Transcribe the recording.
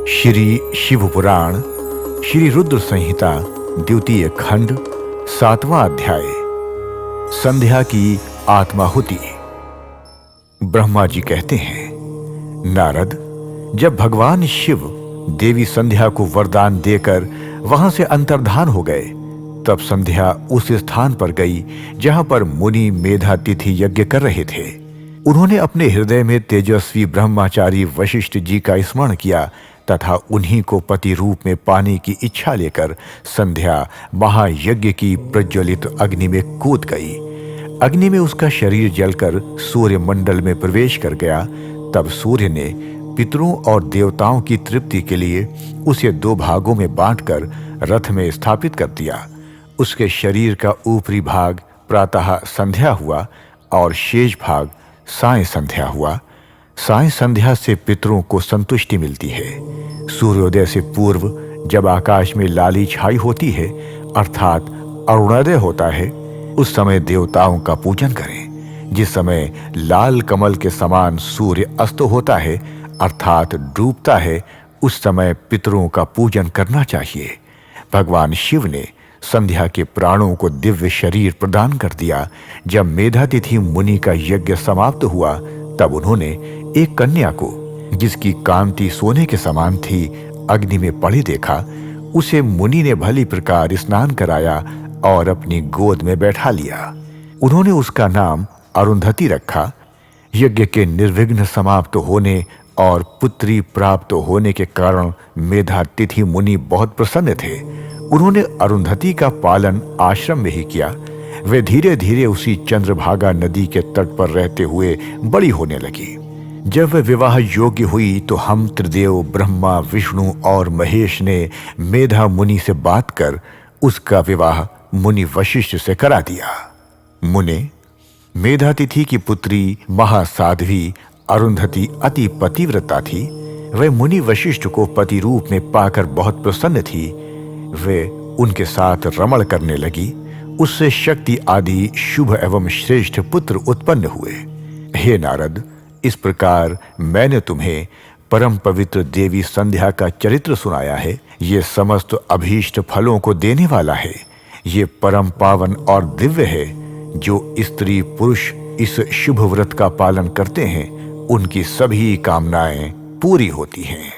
श्री शिव पुराण श्री रुद्र संहिता द्वितीय खंड 7वां अध्याय संध्या की आत्माहुति। ब्रह्मा जी कहते हैं, नारद, जब भगवान शिव देवी संध्या को वरदान देकर वहां से अंतर्धान हो गए, तब संध्या उस स्थान पर गई जहां पर मुनि मेधातिथि यज्ञ कर रहे थे। उन्होंने अपने हृदय में तेजस्वी ब्रह्मचारी वशिष्ठ जी का स्मरण किया तथा उन्हीं को पति रूप में पाने की इच्छा लेकर संध्या महायज्ञ की प्रज्वलित अग्नि में कूद गई। अग्नि में उसका शरीर जलकर सूर्य मंडल में प्रवेश कर गया। तब सूर्य ने पितरों और देवताओं की तृप्ति के लिए उसे 2 भागों में बांटकर रथ में स्थापित कर दिया। उसके शरीर का ऊपरी भाग प्रातः संध्या हुआ और शेष भाग साय संध्या हुआ। साय संध्या से पितरों को संतुष्टि मिलती है। सूर्योदय से पूर्व जब आकाश में लाली छाई होती है, अर्थात अरुणोदय होता है, उस समय देवताओं का पूजन करें। जिस समय लाल कमल के समान सूर्य अस्त होता है, अर्थात डूबता है, उस समय पितरों का पूजन करना चाहिए। भगवान शिव ने संध्या के प्राणों को दिव्य शरीर प्रदान कर दिया। जब मेधातिथि मुनि का यज्ञ समाप्त हुआ, तब उन्होंने एक कन्या को, जिसकी कांति सोने के समान थी, अग्नि में पड़े देखा। उसे मुनि ने भली प्रकार स्नान कराया और अपनी गोद में बैठा लिया। उन्होंने उसका नाम अरुंधति रखा। यज्ञ के निर्विघ्न समाप्त होने और पुत्री प्राप्त होने के कारण मेधातिथि मुनि बहुत प्रसन्न थे। उन्होंने अरुंधति का पालन आश्रम में ही किया। वे धीरे धीरे उसी चंद्रभागा नदी के तट पर रहते हुए बड़ी होने लगी। जब वे विवाह योग्य हुई तो हम त्रिदेव ब्रह्मा, विष्णु और महेश ने मेधा मुनि से बात कर उसका विवाह मुनि वशिष्ठ से करा दिया। मुने, मेधातिथि की पुत्री महासाध्वी अरुंधति अति पतिव्रता थी। वह मुनि वशिष्ठ को पति रूप में पाकर बहुत प्रसन्न थी। वे उनके साथ रमण करने लगी। उससे शक्ति आदि शुभ एवं श्रेष्ठ पुत्र उत्पन्न हुए। हे नारद, इस प्रकार मैंने तुम्हें परम पवित्र देवी संध्या का चरित्र सुनाया है। ये समस्त अभीष्ट फलों को देने वाला है। ये परम पावन और दिव्य है। जो स्त्री पुरुष इस शुभ व्रत का पालन करते हैं, उनकी सभी कामनाएं पूरी होती हैं।